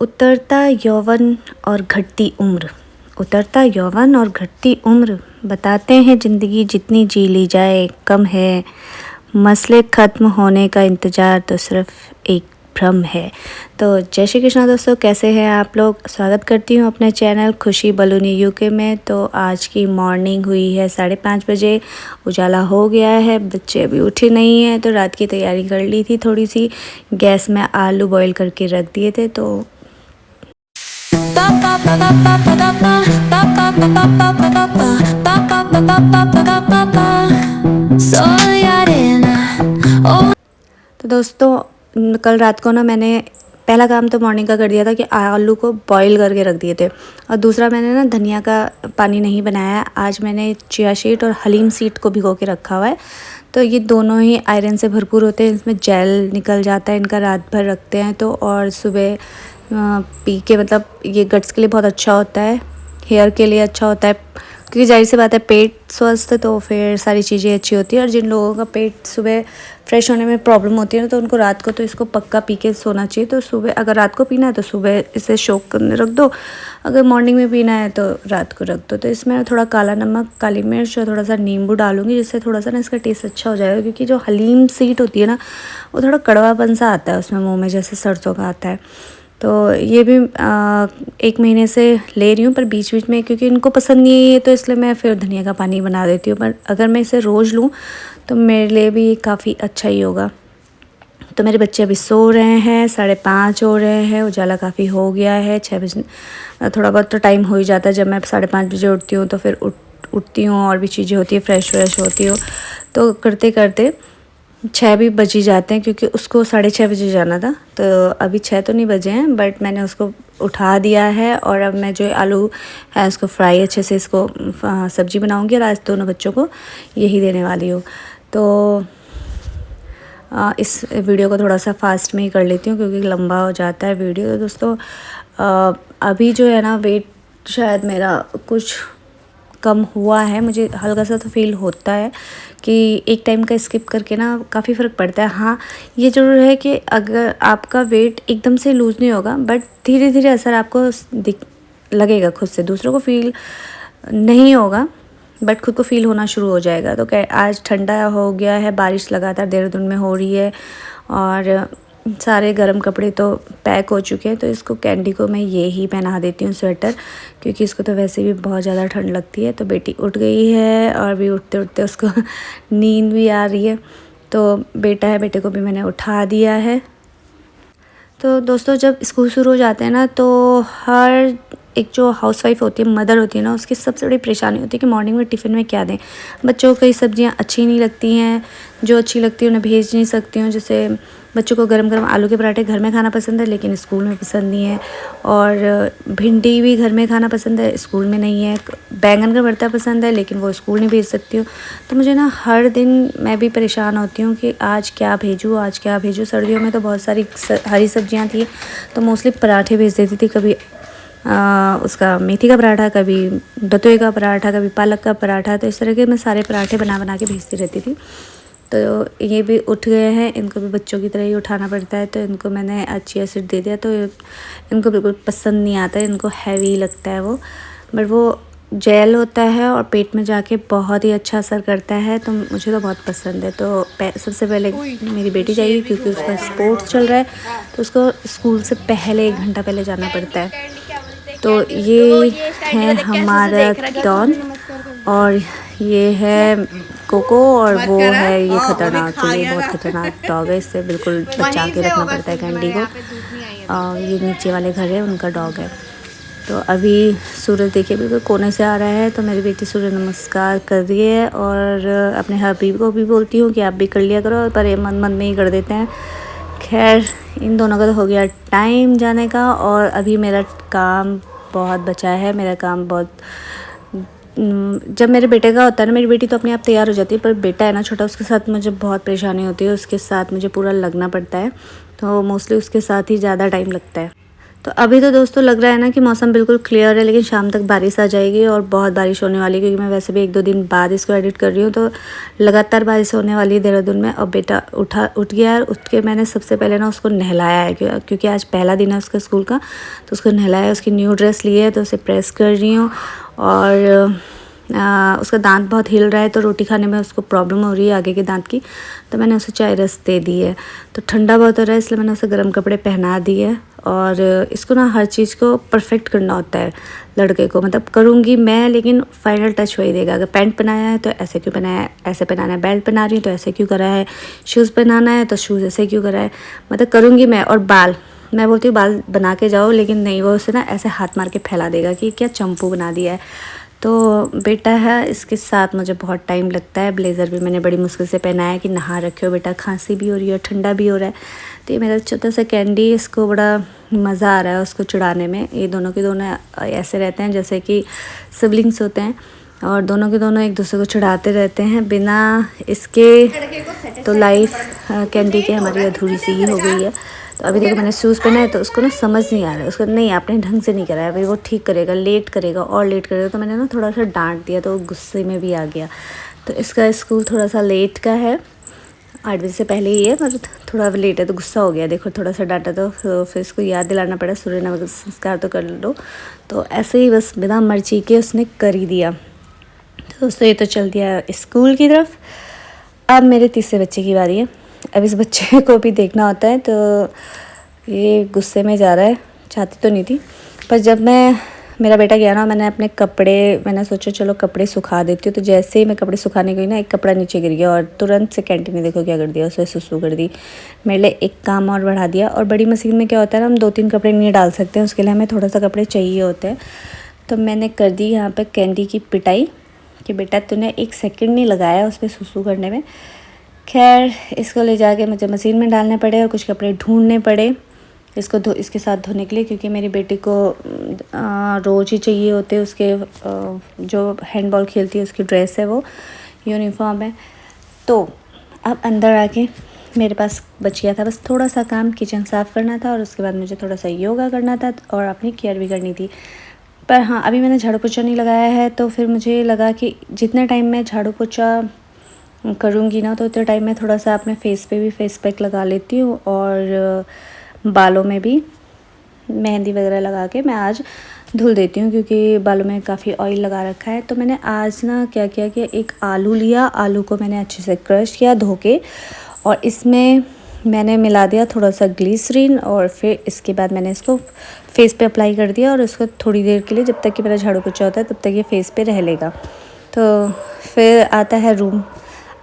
उतरता यौवन और घटती उम्र। उतरता यौवन और घटती उम्र बताते हैं ज़िंदगी जितनी जी ली जाए कम है। मसले ख़त्म होने का इंतज़ार तो सिर्फ़ एक भ्रम है। तो जय श्री कृष्णा दोस्तों, कैसे हैं आप लोग। स्वागत करती हूँ अपने चैनल खुशी बलूनी यूके में। तो आज की मॉर्निंग हुई है 5:30 बजे, उजाला हो गया है, बच्चे अभी उठे नहीं हैं। तो रात की तैयारी कर ली थी थोड़ी सी, गैस में आलू बॉईल करके रख दिए थे। तो दोस्तों कल रात को ना मैंने पहला काम तो मॉर्निंग का कर दिया था कि आलू को बॉईल करके रख दिए थे, और दूसरा मैंने ना धनिया का पानी नहीं बनाया। आज मैंने चिया सीड और हलीम सीड को भिगो के रखा हुआ है। तो ये दोनों ही आयरन से भरपूर होते हैं, इसमें जेल निकल जाता है इनका, रात भर रखते हैं तो, और सुबह पी के मतलब ये गट्स के लिए बहुत अच्छा होता है, हेयर के लिए अच्छा होता है, क्योंकि जाहिर सी बात है पेट स्वस्थ तो फिर सारी चीज़ें अच्छी होती है। और जिन लोगों का पेट सुबह फ्रेश होने में प्रॉब्लम होती है ना, तो उनको रात को तो इसको पक्का पी के सोना चाहिए। तो सुबह अगर रात को पीना है तो सुबह इसे सोक करने रख दो, अगर मॉर्निंग में पीना है तो रात को रख दो। तो इसमें थोड़ा काला नमक, काली मिर्च और थोड़ा सा नींबू डालूंगी, जिससे थोड़ा सा ना इसका टेस्ट अच्छा हो जाएगा। क्योंकि जो हलीम सीड होती है ना, वो थोड़ा कड़वापन सा आता है उसमें, मुँह में जैसे सरसों का आता है। तो ये भी 1 महीने से ले रही हूँ, पर बीच बीच में क्योंकि इनको पसंद नहीं है तो इसलिए मैं फिर धनिया का पानी बना देती हूँ। पर अगर मैं इसे रोज़ लूँ तो मेरे लिए भी काफ़ी अच्छा ही होगा। तो मेरे बच्चे अभी सो रहे हैं, 5:30 हो रहे हैं, उजाला काफ़ी हो गया है। 6 बजे थोड़ा बहुत तो टाइम हो ही जाता है। जब मैं 5:30 बजे उठती हूँ तो फिर उठती हूँ और भी चीज़ें होती है, फ्रेश होती हूँ। तो करते करते 6 भी बज ही जाते हैं, क्योंकि उसको 6:30 बजे जाना था। तो अभी 6 तो नहीं बजे हैं, बट मैंने उसको उठा दिया है। और अब मैं जो आलू है उसको फ्राई अच्छे से इसको सब्ज़ी बनाऊंगी, और आज दोनों बच्चों को यही देने वाली हूँ। तो इस वीडियो को थोड़ा सा फास्ट में ही कर लेती हूँ, क्योंकि लंबा हो जाता है वीडियो। तो दोस्तों अभी जो है ना, वेट शायद मेरा कुछ कम हुआ है, मुझे हल्का सा तो फील होता है कि एक टाइम का स्किप करके ना काफ़ी फ़र्क पड़ता है। हाँ, ये ज़रूर है कि अगर आपका वेट एकदम से लूज़ नहीं होगा, बट धीरे धीरे असर आपको लगेगा खुद से, दूसरों को फील नहीं होगा, बट खुद को फील होना शुरू हो जाएगा। तो आज ठंडा हो गया है, बारिश लगातार देहरादून में हो रही है, और सारे गर्म कपड़े तो पैक हो चुके हैं। तो इसको कैंडी को मैं ये ही पहना देती हूँ स्वेटर, क्योंकि इसको तो वैसे भी बहुत ज़्यादा ठंड लगती है। तो बेटी उठ गई है, और भी उठते उठते उसको नींद भी आ रही है। तो बेटा है, बेटे को भी मैंने उठा दिया है। तो दोस्तों जब स्कूल शुरू हो जाते हैं ना, तो हर एक जो हाउसवाइफ होती है, मदर होती है ना, उसकी सबसे बड़ी परेशानी होती है कि मॉर्निंग में टिफ़िन में क्या दें। बच्चों को कई सब्जियां अच्छी नहीं लगती हैं, जो अच्छी लगती है उन्हें भेज नहीं सकती हूँ। जैसे बच्चों को गरम गरम आलू के पराठे घर में खाना पसंद है, लेकिन स्कूल में पसंद नहीं है। और भिंडी भी घर में खाना पसंद है, स्कूल में नहीं है। बैंगन का भरता पसंद है, लेकिन वो स्कूल नहीं भेज सकती हूँ। तो मुझे ना हर दिन मैं भी परेशान होती हूँ कि आज क्या भेजूँ, आज क्या भेजूँ। सर्दियों में तो बहुत सारी हरी सब्जियाँ थी, तो मोस्टली पराठे भेज देती थी। कभी उसका मेथी का पराठा, कभी बथुए का पराठा, कभी पालक का पराठा। तो इस तरह के मैं सारे पराठे बना बना के भेजती रहती थी। तो ये भी उठ गए हैं, इनको भी बच्चों की तरह ही उठाना पड़ता है। तो इनको मैंने चिया सीड दे दिया, तो इनको बिल्कुल पसंद नहीं आता है, इनको हैवी लगता है वो। बट वो जेल होता है और पेट में जाके बहुत ही अच्छा असर करता है, तो मुझे तो बहुत पसंद है। तो सबसे पहले मेरी बेटी जाएगी, क्योंकि उसका स्पोर्ट्स चल रहा है, तो उसको स्कूल से पहले 1 घंटा पहले जाना पड़ता है। तो ये है हमारा डॉन, और ये है कोको, और वो है ये खतरनाक। तो ये बहुत खतरनाक डॉग है, इससे बिल्कुल बचा के रखना पड़ता है कैंडी को। और ये नीचे वाले घर है, उनका डॉग है। तो अभी सूरज देखिए बिल्कुल कोने से आ रहा है, तो मेरी बेटी सूर्य नमस्कार कर रही है। और अपने हबीब को भी बोलती हूँ कि आप भी कर लिया करो, पर ये मन मन में ही कर देते हैं। खैर, इन दोनों का तो हो गया टाइम जाने का, और अभी मेरा काम बहुत बचा है। मेरा काम बहुत, जब मेरे बेटे का होता है ना, मेरी बेटी तो अपने आप तैयार हो जाती है, पर बेटा है ना छोटा, उसके साथ मुझे बहुत परेशानी होती है, उसके साथ मुझे पूरा लगना पड़ता है। तो मोस्टली उसके साथ ही ज़्यादा टाइम लगता है। तो अभी तो दोस्तों लग रहा है ना कि मौसम बिल्कुल क्लियर है, लेकिन शाम तक बारिश आ जाएगी और बहुत बारिश होने वाली है, क्योंकि मैं वैसे भी 1-2 दिन बाद इसको एडिट कर रही हूँ, तो लगातार बारिश होने वाली है देहरादून में। और बेटा उठ गया है। उठ के मैंने सबसे पहले ना उसको नहलाया है, क्योंकि आज पहला दिन है उसका स्कूल का, तो उसको नहलाया है। उसकी न्यू ड्रेस ली है तो उसे प्रेस कर रही हूँ। और उसका दांत बहुत हिल रहा है, तो रोटी खाने में उसको प्रॉब्लम हो रही है आगे के दांत की, तो मैंने उसे चाय रस दे दी है। तो ठंडा बहुत हो रहा है, इसलिए मैंने उसे गर्म कपड़े पहना दिए। और इसको ना हर चीज़ को परफेक्ट करना होता है लड़के को, मतलब करूँगी मैं, लेकिन फाइनल टच वही देगा। अगर पैंट पहनाया है तो ऐसे क्यों पहनाया है, ऐसे पहनाना है, बेल्ट पहना रही हूँ तो ऐसे क्यों करा है, शूज़ पहनाना है तो शूज़ ऐसे क्यों करा है, मतलब करूँगी मैं। और बाल, मैं बोलती हूँ बाल बना के जाओ, लेकिन नहीं, वो उसे ना ऐसे हाथ मार के फैला देगा कि क्या चंपू बना दिया है। तो बेटा है, इसके साथ मुझे बहुत टाइम लगता है। ब्लेज़र भी मैंने बड़ी मुश्किल से पहना है कि नहा रखे हो बेटा, खांसी भी हो रही है और ठंडा भी हो रहा है। तो ये मेरा छोटा सा कैंडी, इसको बड़ा मज़ा आ रहा है उसको चिढ़ाने में। ये दोनों के दोनों ऐसे रहते हैं जैसे कि सिबलिंग्स होते हैं, और दोनों के दोनों एक दूसरे को चिढ़ाते रहते हैं। बिना इसके तो लाइफ कैंडी की हमारी अधूरी सी ही हो गई है। तो अभी देखो मैंने शूज़ पहना है, तो उसको ना समझ नहीं आ रहा है, उसको नहीं, आपने ढंग से नहीं कराया, अभी वो ठीक करेगा, लेट करेगा और लेट करेगा। तो मैंने ना थोड़ा सा डांट दिया, तो वो गुस्से में भी आ गया। तो इसका स्कूल थोड़ा सा लेट का है, 8 बजे से पहले ही है, पर थोड़ा लेट है तो गुस्सा हो गया। देखो थोड़ा सा डांटा तो फिर इसको याद दिलाना पड़ा, सूर्य नमस्कार तो कर लो। तो ऐसे ही बस बिना मर्जी के उसने कर ही दिया। तो दोस्तों ये तो चल दिया स्कूल की तरफ। अब मेरे तीसरे बच्चे की बारी है। अब इस बच्चे को भी देखना होता है, तो ये गुस्से में जा रहा है, चाहती तो नहीं थी। पर जब मेरा बेटा गया ना, मैंने सोचा चलो कपड़े सुखा देती हूँ। तो जैसे ही मैं कपड़े सुखाने गई ना, एक कपड़ा नीचे गिर गया और तुरंत से कैंटी ने देखो क्या कर दिया, उसने सुसु कर दी। मेरे लिए एक काम और बढ़ा दिया। और बड़ी मशीन में क्या होता है ना, हम 2-3 कपड़े नहीं डाल सकते हैं, उसके लिए हमें थोड़ा सा कपड़े चाहिए होते हैं। तो मैंने कर दी यहाँ पर कैंडी की पिटाई कि बेटा तूने 1 सेकंड नहीं लगाया उस पर सुसु करने में। खैर इसको ले जाके मुझे मशीन में डालने पड़े और कुछ कपड़े ढूंढने पड़े इसके साथ धोने के लिए, क्योंकि मेरी बेटी को रोज़ ही चाहिए होते हैं उसके जो हैंडबॉल खेलती है उसकी ड्रेस है, वो यूनिफॉर्म है। तो अब अंदर आके मेरे पास बच गया था बस थोड़ा सा काम, किचन साफ़ करना था और उसके बाद मुझे थोड़ा सा योगा करना था और अपनी केयर भी करनी थी। पर हाँ, अभी मैंने झाड़ू पोछा नहीं लगाया है, तो फिर मुझे लगा कि जितने टाइम मैं झाड़ू पोछा करूँगी ना, तो उतने टाइम में थोड़ा सा अपने फेस पे भी फेस पैक लगा लेती हूँ और बालों में भी मेहंदी वगैरह लगा के मैं आज धुल देती हूँ, क्योंकि बालों में काफ़ी ऑयल लगा रखा है। तो मैंने आज ना क्या किया कि एक आलू लिया, आलू को मैंने अच्छे से क्रश किया धो के, और इसमें मैंने मिला दिया थोड़ा सा ग्लिसरीन, और फिर इसके बाद मैंने इसको फेस पे अप्लाई कर दिया। और उसको थोड़ी देर के लिए, जब तक कि मेरा झाड़ू पोछा होता है तब तक ये फेस पे रह लेगा। तो फिर आता है रूम।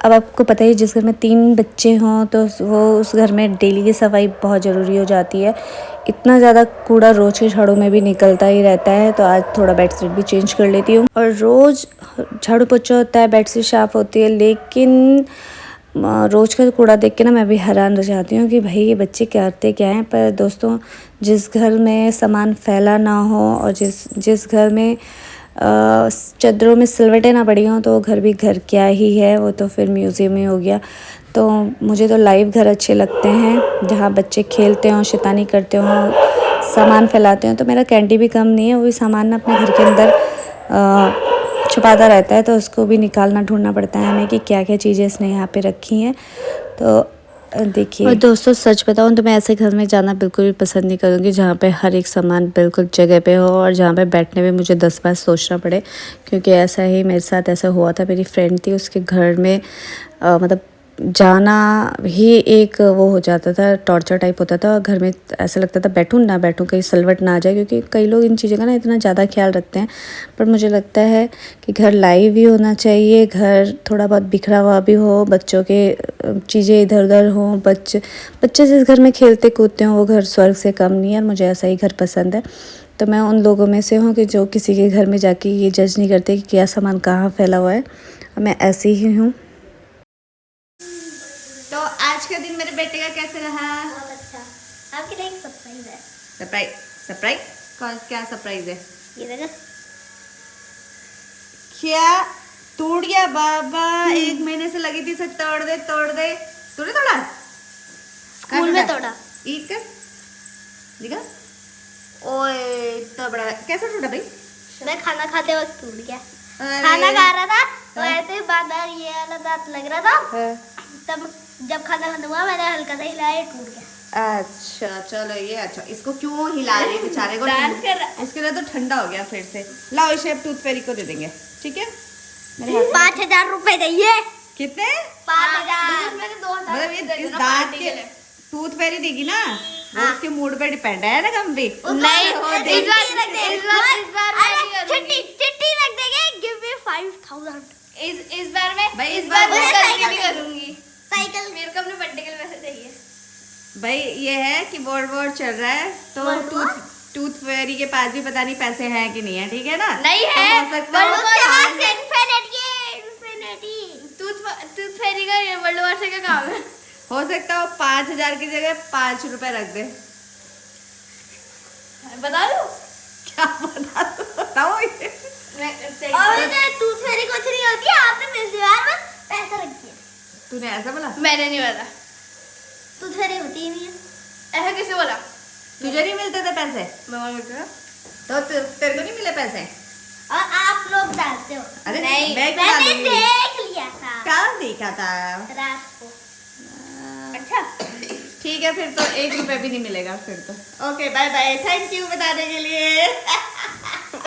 अब आपको पता ही, जिस घर में 3 बच्चे हों तो वो उस घर में डेली की सफाई बहुत ज़रूरी हो जाती है। इतना ज़्यादा कूड़ा रोज़ के झाड़ू में भी निकलता ही रहता है, तो आज थोड़ा बेडशीट भी चेंज कर लेती हूँ। और रोज़ झाड़ू पोछा होता है, बेडशीट साफ़ होती है, लेकिन रोज़ का कूड़ा देख के ना मैं भी हैरान रह जाती हूँ कि भाई ये बच्चे करते क्या हैं। पर दोस्तों, जिस घर में सामान फैला ना हो और जिस घर में चादरों में सिलवटें ना पड़ी हों, तो वो घर भी घर क्या ही है, वो तो फिर म्यूज़ियम ही हो गया। तो मुझे तो लाइव घर अच्छे लगते हैं, जहाँ बच्चे खेलते हों, शैतानी करते हों, सामान फैलाते हों। तो मेरा कैंडी भी कम नहीं है, वो भी सामान ना अपने घर के अंदर छुपाता रहता है, तो उसको भी निकालना ढूंढना पड़ता है हमें कि क्या क्या चीज़ें इसने यहाँ पे रखी हैं। तो देखिए, और दोस्तों सच बताऊँ तो मैं ऐसे घर में जाना बिल्कुल भी पसंद नहीं करूँगी जहाँ पे हर एक सामान बिल्कुल जगह पे हो और जहाँ पे बैठने में मुझे 10 बार सोचना पड़े, क्योंकि ऐसा ही मेरे साथ ऐसा हुआ था। मेरी फ्रेंड थी, उसके घर में मतलब जाना ही एक वो हो जाता था, टॉर्चर टाइप होता था। और घर में ऐसा लगता था बैठूं ना बैठूं, कहीं सलवट ना आ जाए, क्योंकि कई लोग इन चीज़ों का ना इतना ज़्यादा ख्याल रखते हैं। पर मुझे लगता है कि घर लाइव भी होना चाहिए, घर थोड़ा बहुत बिखरा हुआ भी हो, बच्चों के चीज़ें इधर उधर हों, बच्चे जिस घर में खेलते कूदते हों वो घर स्वर्ग से कम नहीं है, और मुझे ऐसा ही घर पसंद है। तो मैं उन लोगों में से हूँ कि जो किसी के घर में जाके ये जज नहीं करते कि क्या सामान कहाँ फैला हुआ है। मैं ऐसी ही हूँ। तो आज का दिन मेरे बेटे का कैसे रहा? बहुत अच्छा। आपके लिए एक सरप्राइज है। सरप्राइज? क्या सरप्राइज है? ये देखो। क्या टूट गया बाबा? 1 महीने से लगी थी इसे तोड़ दे। तूने तोड़ा? स्कूल में तोड़ा। ईद कर दिखा। ओए इतना बड़ा कैसा टूटा भाई? मैं खाना खाते वक्त टूट गया। अरे। खाना खा रहा था तो हाँ। ऐसे बार ये वाला दांत लग रहा था, हाँ। तब जब खाना खत्म हुआ मैंने हल्का सा हिलाया, टूट गया। अच्छा चलो ये अच्छा, इसको क्यों हिला रही है बेचारे को? डांस कर रहा। इसके लिए तो ठंडा हो गया फिर से। लाओ इसे अब टूथ फेरी को दे देंगे, ठीक है? मेरे हाथ में 5,000 रुपए चाहिए। कितने? 5,000। मतलब ये इस दांत के टूथ फेरी देगी ना, वो हाँ। उसके मूड पे डिपेंड है ना कम भी। नहीं हो दे। इस बार मैं नहीं करूंगी। चिट्ठी रख देंगे, गिव मी 5,000। इस बार मैं भाई, इस इस बार बार मैं मुझे गलती साइकिल नहीं करूंगी। साइकिल मेरे को अपने बर्थडे के लिए पैसे चाहिए। भाई ये है कि बोर्ड बोर्ड चल रहा है तो World War? टूथ फेरी के पास भी पता नहीं पैसे हैं कि नहीं है, ठीक है ना? नहीं तो है। हो सकता है World वो War पाँच- टूथ फेरी का ये वर्ल्ड वॉर से का काम है। हो सकता है वो 5,000 की जगह 5 रुपए रख दे। बता दो। क्या बताओ ये? टूथ फेरी कुछ नहीं होती, आपने पिछली बार बस पैसा रख दिया। तूने ऐसा बोला? मैंने नहीं बोला। टूथ फेरी होती ही नहीं है। ऐसा किसने बोला? तुझे नहीं मिलते थे पैसे? मम्मा मिलते हैं। तो तेरे को नहीं मिले पैसे? और आप लोग डालते हो। अरे नहीं, मैं क्यों मैंने डालूंगी? देख लिया था कहाँ देखा था? रात को। अच्छा ठीक है फिर तो 1 रुपए भी नहीं मिलेगा फिर तो। Okay bye bye, thank you बताने के लिए।